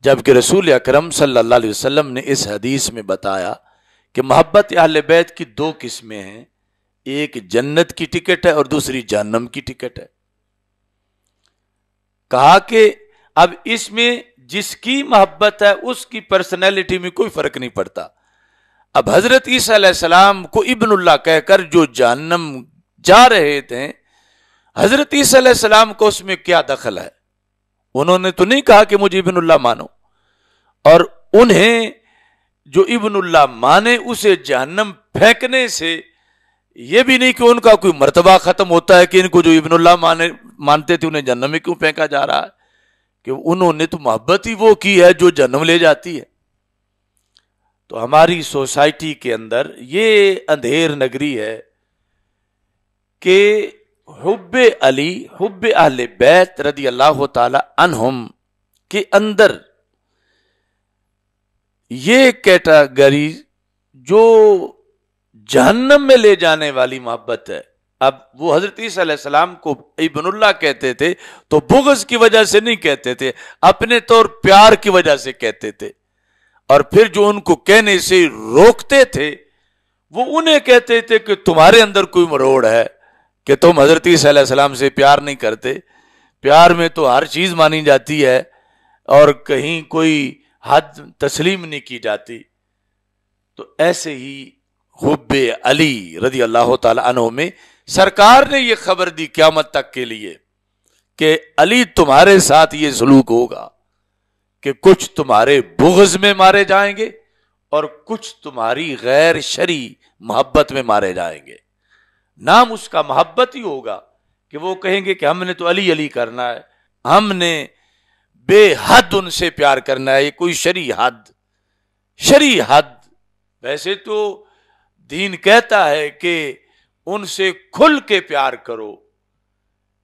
جبکہ رسول اکرم صلی اللہ علیہ وسلم نے اس حدیث میں بتایا کہ محبت اہل بیت کی دو قسمیں ہیں، ایک جنت کی ٹکٹ ہے اور دوسری جہنم کی ٹکٹ ہے۔ کہا کہ اب اس میں جس کی محبت ہے اس کی پرسنالٹی میں کوئی فرق نہیں پڑتا۔ اب حضرت عیسیٰ علیہ السلام کو ابن اللہ کہہ کر جو جہنم جا رہے تھے، حضرت عیسیٰ علیہ السلام کو اس میں کیا دخل ہے؟ انہوں نے تو نہیں کہا کہ مجھے ابن اللہ مانو، اور انہیں جو ابن اللہ مانے اسے جہنم پھینکنے سے یہ بھی نہیں کہ ان کا کوئی مرتبہ ختم ہوتا ہے کہ ان کو جو ابن اللہ مانتے تھے انہیں جہنم میں کیوں پھینکا جا رہا ہے، کہ انہوں نے تو محبت ہی وہ کی ہے جو جہنم لے جاتی ہے۔ تو ہماری سوسائٹی کے اندر یہ اندھیر نگری ہے کہ حب علی، حب اہل بیت رضی اللہ تعالی عنہم کے اندر یہ کیٹاگری جو جہنم میں لے جانے والی محبت ہے۔ اب وہ حضرت عیسیٰ علیہ السلام کو ابن اللہ کہتے تھے تو بغض کی وجہ سے نہیں کہتے تھے، اپنے طور پیار کی وجہ سے کہتے تھے، اور پھر جو ان کو کہنے سے روکتے تھے وہ انہیں کہتے تھے کہ تمہارے اندر کوئی مروڑ ہے کہ تم حضرت عیسیٰ علیہ السلام سے پیار نہیں کرتے، پیار میں تو ہر چیز مانی جاتی ہے اور کہیں کوئی حد تسلیم نہیں کی جاتی۔ تو ایسے ہی حب علی رضی اللہ تعالی عنہ میں سرکار نے یہ خبر دی قیامت تک کے لیے کہ علی تمہارے ساتھ یہ سلوک ہوگا کہ کچھ تمہارے بغض میں مارے جائیں گے اور کچھ تمہاری غیر شرعی محبت میں مارے جائیں گے۔ نام اس کا محبت ہی ہوگا کہ وہ کہیں گے کہ ہم نے تو علی علی کرنا ہے، ہم نے بے حد ان سے پیار کرنا ہے۔ یہ کوئی شرعی حد ویسے تو دین کہتا ہے کہ ان سے کھل کے پیار کرو،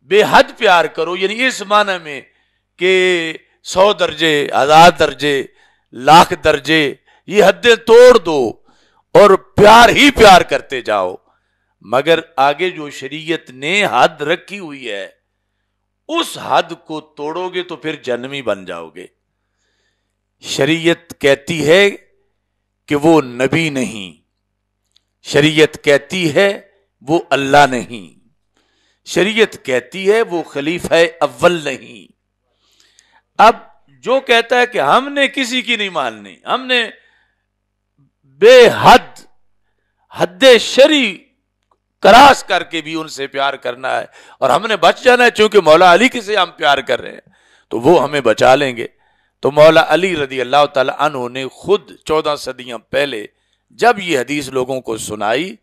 بے حد پیار کرو، یعنی اس معنی میں کہ 100 درجے، 1000 درجے، لاکھ درجے یہ حدیں توڑ دو اور پیار ہی پیار کرتے جاؤ۔ مگر آگے جو شریعت نے حد رکھی ہوئی ہے اس حد کو توڑو گے تو پھر جہنمی بن جاؤ گے۔ شریعت کہتی ہے کہ وہ نبی نہیں، شریعت کہتی ہے وہ اللہ نہیں، شریعت کہتی ہے وہ خلیفہ اول نہیں۔ اب جو کہتا ہے کہ ہم نے کسی کی نہیں ماننی، ہم نے بے حد شرعی کراس کر کے بھی ان سے پیار کرنا ہے اور ہم نے بچ جانا ہے، چونکہ مولا علی کے سے ہم پیار کر رہے ہیں تو وہ ہمیں بچا لیں گے۔ تو مولا علی رضی اللہ تعالی عنہ نے خود 14 صدیاں پہلے جب یہ حدیث لوگوں کو سنائی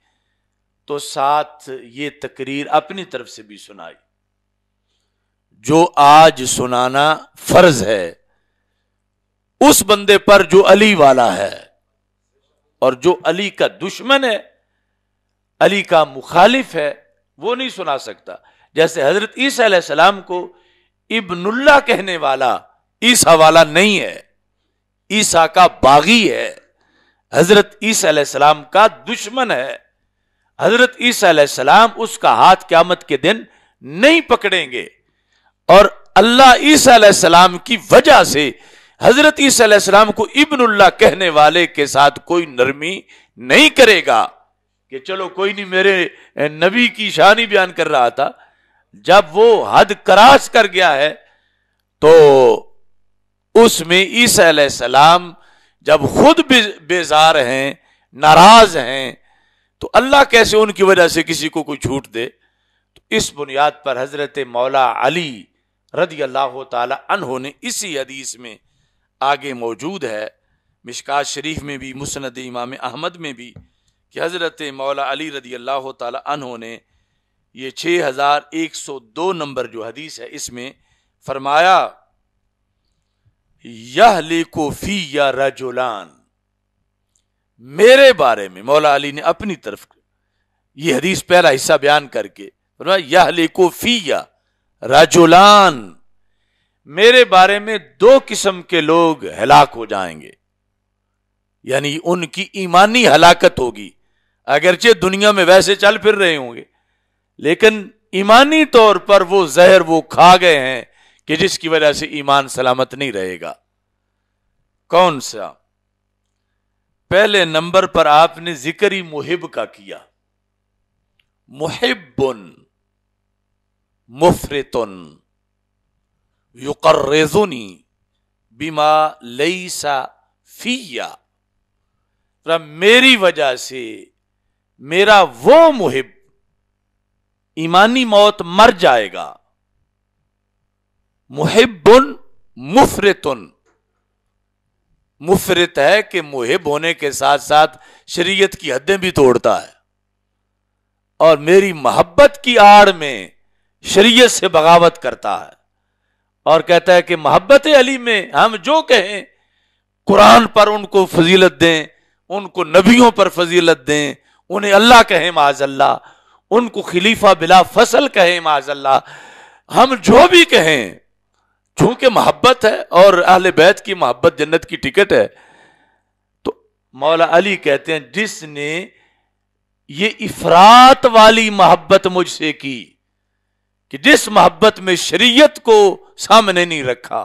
تو ساتھ یہ تقریر اپنی طرف سے بھی سنائی جو آج سنانا فرض ہے اس بندے پر جو علی والا ہے، اور جو علی کا دشمن ہے، علی کا مخالف ہے، وہ نہیں سنا سکتا۔ جیسے حضرت عیسیٰ علیہ السلام کو ابن اللہ کہنے والا عیسیٰ والا نہیں ہے، عیسیٰ کا باغی ہے، حضرت عیسیٰ علیہ السلام کا دشمن ہے۔ حضرت عیسیٰ علیہ السلام اس کا ہاتھ قیامت کے دن نہیں پکڑیں گے، اور اللہ عیسیٰ علیہ السلام کی وجہ سے حضرت عیسیٰ علیہ السلام کو ابن اللہ کہنے والے کے ساتھ کوئی نرمی نہیں کرے گا کہ چلو کوئی نہیں، میرے نبی کی شان ہی بیان کر رہا تھا۔ جب وہ حد کراس کر گیا ہے تو اس میں عیسیٰ علیہ السلام جب خود بیزار ہیں، ناراض ہیں، تو اللہ کیسے ان کی وجہ سے کسی کو کوئی چھوٹ دے؟ تو اس بنیاد پر حضرت مولا علی رضی اللہ تعالی عنہ نے اسی حدیث میں آگے موجود ہے، مشکات شریف میں بھی، مسند امام احمد میں بھی، کہ حضرت مولا علی رضی اللہ تعالی عنہ نے یہ 6102 نمبر جو حدیث ہے اس میں فرمایا، یہلک فی رجلان، میرے بارے میں مولا علی نے اپنی طرف یہ حدیث پہلا حصہ بیان کر کے فرمایا، یہلک فی رجلان، میرے بارے میں 2 قسم کے لوگ ہلاک ہو جائیں گے، یعنی ان کی ایمانی ہلاکت ہوگی، اگرچہ دنیا میں ویسے چل پھر رہے ہوں گے لیکن ایمانی طور پر وہ زہر وہ کھا گئے ہیں کہ جس کی وجہ سے ایمان سلامت نہیں رہے گا۔ کون سا؟ پہلے نمبر پر آپ نے ذکر ہی محب کا کیا. محب مفرط یقرضنی بما لیس فی، میری وجہ سے میرا وہ محب ایمانی موت مر جائے گا. محب مفرط، مفرط ہے کہ محب ہونے کے ساتھ ساتھ شریعت کی حدیں بھی توڑتا ہے، اور میری محبت کی آڑ میں شریعت سے بغاوت کرتا ہے، اور کہتا ہے کہ محبت علی میں ہم جو کہیں، قرآن پر ان کو فضیلت دیں، ان کو نبیوں پر فضیلت دیں، انہیں اللہ کہیں معاذ اللہ، ان کو خلیفہ بلا فصل کہیں معاذ اللہ، ہم جو بھی کہیں، چونکہ محبت ہے اور اہل بیت کی محبت جنت کی ٹکٹ ہے. تو مولا علی کہتے ہیں جس نے یہ افراط والی محبت مجھ سے کی، کہ جس محبت میں شریعت کو سامنے نہیں رکھا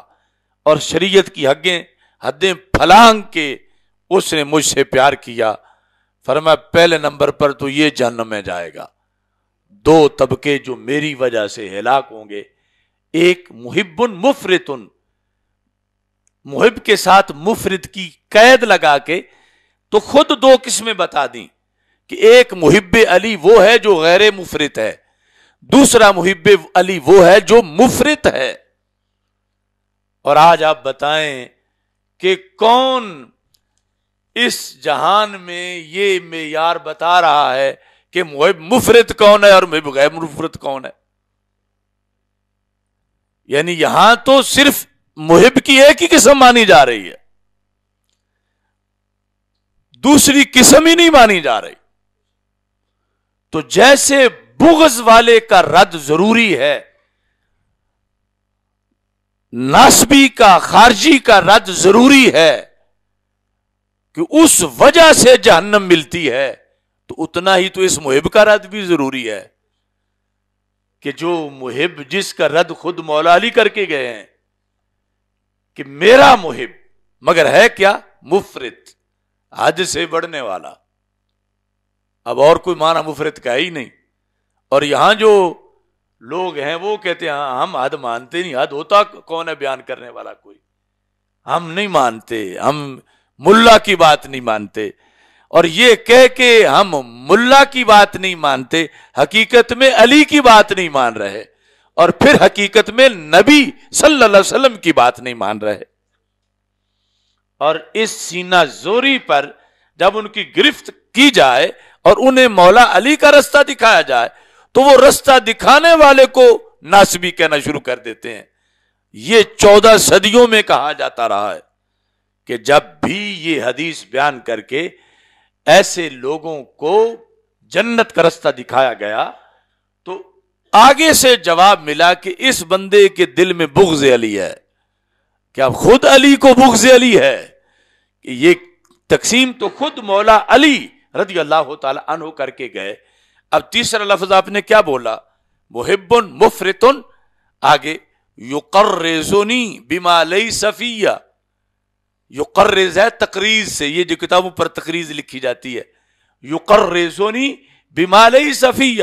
اور شریعت کی حدیں پھلانگ کے اس نے مجھ سے پیار کیا، فرمایا پہلے نمبر پر تو یہ جہنم میں جائے گا. دو طبقے جو میری وجہ سے ہلاک ہوں گے، ایک محب مفرط، محب کے ساتھ مفرط کی قید لگا کے تو خود دو قسمیں بتا دیں کہ ایک محب علی وہ ہے جو غیر مفرط ہے، دوسرا محب علی وہ ہے جو مفرط ہے. اور آج آپ بتائیں کہ کون اس جہان میں یہ معیار بتا رہا ہے کہ محب مفرط کون ہے اور محب غیر مفرط کون ہے؟ یعنی یہاں تو صرف محب کی ایک ہی قسم مانی جا رہی ہے، دوسری قسم ہی نہیں مانی جا رہی. تو جیسے بغض والے کا رد ضروری ہے، ناسبی کا، خارجی کا رد ضروری ہے کہ اس وجہ سے جہنم ملتی ہے، تو اتنا ہی تو اس محب کا رد بھی ضروری ہے کہ جو محب جس کا رد خود مولا علی کر کے گئے ہیں کہ میرا محب، مگر ہے کیا؟ مفرط، حد سے بڑھنے والا. اب اور کوئی معنی مفرط کا ہی نہیں. اور یہاں جو لوگ ہیں وہ کہتے ہیں ہم حد مانتے نہیں. حد ہوتا کون ہے بیان کرنے والا؟ کوئی. ہم نہیں مانتے، ہم ملا کی بات نہیں مانتے. اور یہ کہہ کے ہم ملا کی بات نہیں مانتے، حقیقت میں علی کی بات نہیں مان رہے، اور پھر حقیقت میں نبی صلی اللہ علیہ وسلم کی بات نہیں مان رہے. اور اس سینہ زوری پر جب ان کی گرفت کی جائے اور انہیں مولا علی کا رستہ دکھایا جائے تو وہ رستہ دکھانے والے کو ناسبی کہنا شروع کر دیتے ہیں. یہ 14 صدیوں میں کہا جاتا رہا ہے کہ جب بھی یہ حدیث بیان کر کے ایسے لوگوں کو جنت کا رستہ دکھایا گیا تو آگے سے جواب ملا کہ اس بندے کے دل میں بغض علی ہے. کیا خود علی کو بغض علی ہے؟ کہ یہ تقسیم تو خود مولا علی رضی اللہ تعالی عنہ کر کے گئے. اب تیسرا لفظ آپ نے کیا بولا؟ محب مفرط، آگے یقرضنی بما لیس فی. یقرض ہے تقریض سے، یہ جو کتابوں پر تقریض لکھی جاتی ہے. یقرضنی بما لیس فی،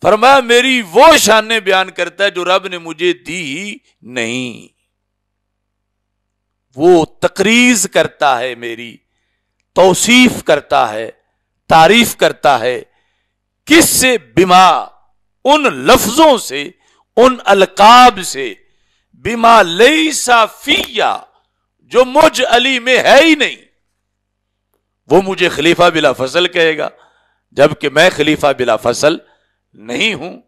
فرمایا میری وہ شانیں بیان کرتا ہے جو رب نے مجھے دی ہی نہیں. وہ تقریض کرتا ہے، میری توصیف کرتا ہے، تعریف کرتا ہے. کس سے؟ بما، ان لفظوں سے، ان القاب سے، بما لیس فی، جو مجھ علی میں ہے ہی نہیں. وہ مجھے خلیفہ بلا فصل کہے گا جبکہ میں خلیفہ بلا فصل نہیں ہوں.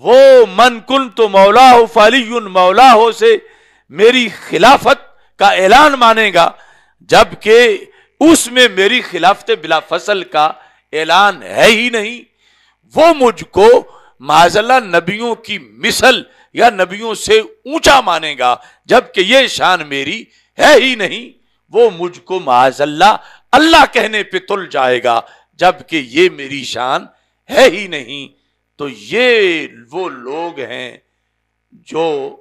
وہ من کنت مولا ہو فعلی مولا ہو سے میری خلافت کا اعلان مانے گا جبکہ اس میں میری خلافت بلا فصل کا اعلان ہے ہی نہیں. وہ مجھ کو معاذ اللہ نبیوں کی مثل یا نبیوں سے اونچا مانے گا جبکہ یہ شان میری ہے ہی نہیں. وہ مجھ کو معاذ اللہ اللہ کہنے پہ تل جائے گا جبکہ یہ میری شان ہے ہی نہیں. تو یہ وہ لوگ ہیں جو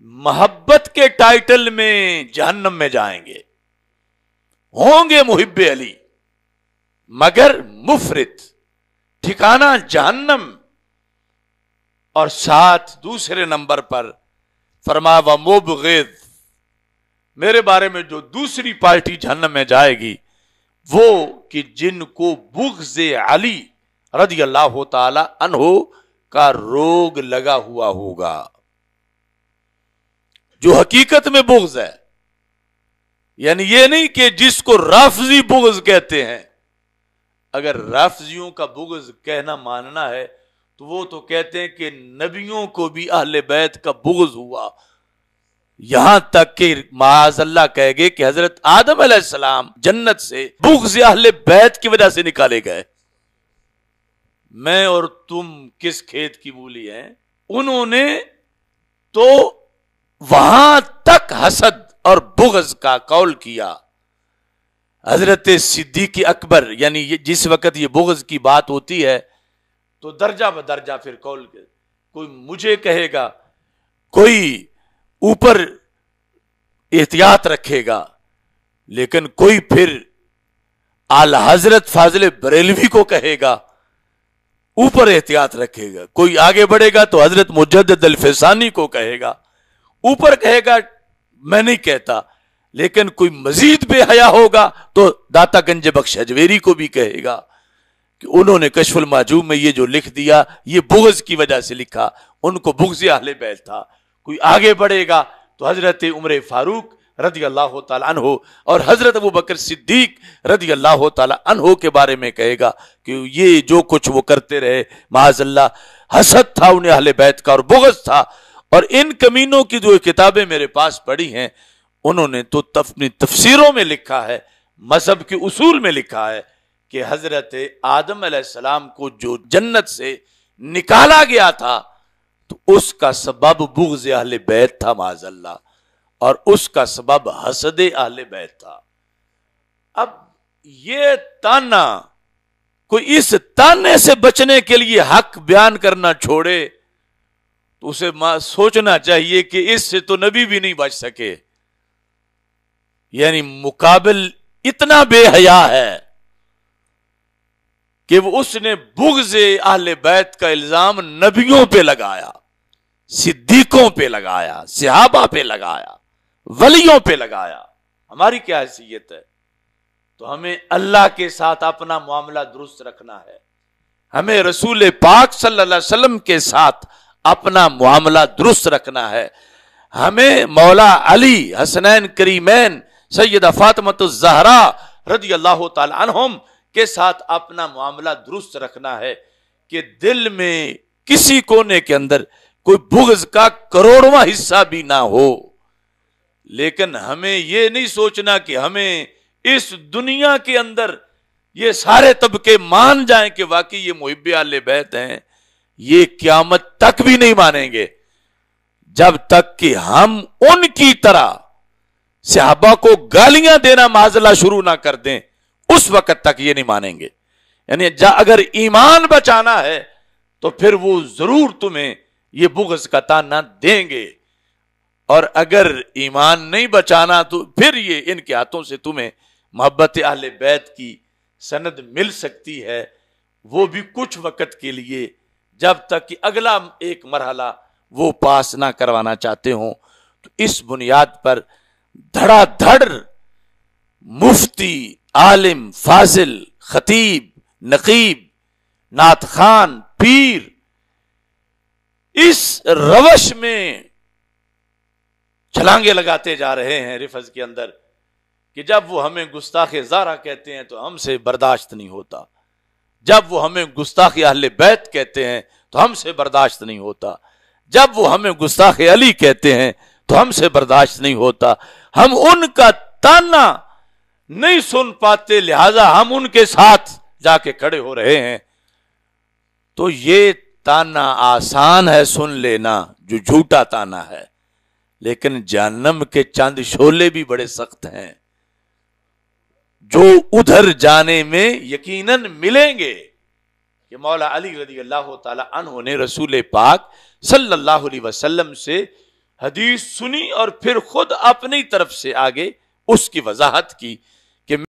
محبت کے ٹائٹل میں جہنم میں جائیں گے، ہوں گے محب علی مگر مفرط، ٹھکانہ جہنم۔ اور ساتھ دوسرے نمبر پر فرمایا وَمُبْغِض، میرے بارے میں جو دوسری پارٹی جہنم میں جائے گی وہ کہ جن کو بغض علی رضی اللہ تعالی عنہ کا روگ لگا ہوا ہوگا، جو حقیقت میں بغض ہے، یعنی یہ نہیں کہ جس کو رافضی بغض کہتے ہیں۔ اگر رافضیوں کا بغض کہنا ماننا ہے تو وہ تو کہتے ہیں کہ نبیوں کو بھی اہل بیت کا بغض ہوا، یہاں تک کہ معاذ اللہ کہے گے کہ حضرت آدم علیہ السلام جنت سے بغض اہل بیت کی وجہ سے نکالے گئے۔ میں اور تم کس کھیت کی مولی ہیں؟ انہوں نے تو وہاں تک حسد اور بغض کا قول کیا۔ حضرت صدیق اکبر، یعنی جس وقت یہ بغض کی بات ہوتی ہے تو درجہ بدرجہ پھر قول، کوئی مجھے کہے گا، کوئی اوپر احتیاط رکھے گا، لیکن کوئی پھر اعلی حضرت فاضل بریلوی کو کہے گا، اوپر احتیاط رکھے گا۔ کوئی آگے بڑھے گا تو حضرت مجدد الفسانی کو کہے گا، اوپر کہے گا میں نہیں کہتا، لیکن کوئی مزید بے حیا ہوگا تو داتا گنج بخش اجویری کو بھی کہے گا کہ انہوں نے کشف المحجوب میں یہ جو لکھ دیا یہ بغض کی وجہ سے لکھا، ان کو بغض اہل بیت تھا۔ کوئی آگے بڑھے گا تو حضرت عمر فاروق رضی اللہ تعالی عنہ اور حضرت ابوبکر صدیق رضی اللہ تعالی عنہ کے بارے میں کہے گا کہ یہ جو کچھ وہ کرتے رہے معاذ اللہ، حسد تھا انہیں اہل بیت کا اور بغض تھا۔ اور ان کمینوں کی جو کتابیں میرے پاس پڑھی ہیں انہوں نے تو اپنی تفسیروں میں لکھا ہے، مذہب کے اصول میں لکھا ہے کہ حضرت آدم علیہ السلام کو جو جنت سے نکالا گیا تھا تو اس کا سبب بغض اہل بیت تھا معاذ اللہ، اور اس کا سبب حسد اہل بیت تھا۔ اب یہ تانا، کوئی اس تانے سے بچنے کے لیے حق بیان کرنا چھوڑے تو اسے سوچنا چاہیے کہ اس سے تو نبی بھی نہیں بچ سکے، یعنی مقابل اتنا بے حیا ہے کہ وہ اس نے بغض اہل بیت کا الزام نبیوں پہ لگایا، صدیقوں پہ لگایا، صحابہ پہ لگایا، ولیوں پہ لگایا۔ ہماری کیا حیثیت ہے؟ تو ہمیں اللہ کے ساتھ اپنا معاملہ درست رکھنا ہے، ہمیں رسول پاک صلی اللہ علیہ وسلم کے ساتھ اپنا معاملہ درست رکھنا ہے، ہمیں مولا علی حسنین کریمین سیدہ فاطمۃ الزہرا رضی اللہ تعالی عنہم کے ساتھ اپنا معاملہ درست رکھنا ہے کہ دل میں کسی کونے کے اندر کوئی بغض کا کروڑواں حصہ بھی نہ ہو۔ لیکن ہمیں یہ نہیں سوچنا کہ ہمیں اس دنیا کے اندر یہ سارے طبقے مان جائیں کہ واقعی یہ محب اہل بیت ہیں، یہ قیامت تک بھی نہیں مانیں گے جب تک کہ ہم ان کی طرح صحابہ کو گالیاں دینا معاذ اللہ شروع نہ کر دیں، اس وقت تک یہ نہیں مانیں گے۔ یعنی اگر ایمان بچانا ہے تو پھر وہ ضرور تمہیں یہ بغض کا تانا دیں گے، اور اگر ایمان نہیں بچانا تو پھر یہ ان کے ہاتھوں سے تمہیں محبت اہل بیت کی سند مل سکتی ہے، وہ بھی کچھ وقت کے لیے، جب تک کہ اگلا ایک مرحلہ وہ پاس نہ کروانا چاہتے ہوں۔ تو اس بنیاد پر دھڑا دھڑ مفتی، عالم، فاضل، خطیب، نقیب، نعت خان، پیر اس روش میں چھلانگے لگاتے جا رہے ہیں رفض کے اندر کہ جب وہ ہمیں گستاخ زارہ کہتے ہیں تو ہم سے برداشت نہیں ہوتا، جب وہ ہمیں گستاخ اہل بیت کہتے ہیں تو ہم سے برداشت نہیں ہوتا، جب وہ ہمیں گستاخ علی کہتے ہیں تو ہم سے برداشت نہیں ہوتا۔ ہم ان کا تانا نہیں سن پاتے، لہذا ہم ان کے ساتھ جا کے کھڑے ہو رہے ہیں۔ تو یہ تانا آسان ہے سن لینا جو جھوٹا تانا ہے، لیکن جہنم کے چند شعلے بھی بڑے سخت ہیں جو ادھر جانے میں یقیناً ملیں گے کہ مولا علی رضی اللہ تعالی عنہ نے رسول پاک صلی اللہ علیہ وسلم سے حدیث سنی اور پھر خود اپنی طرف سے آگے اس کی وضاحت کی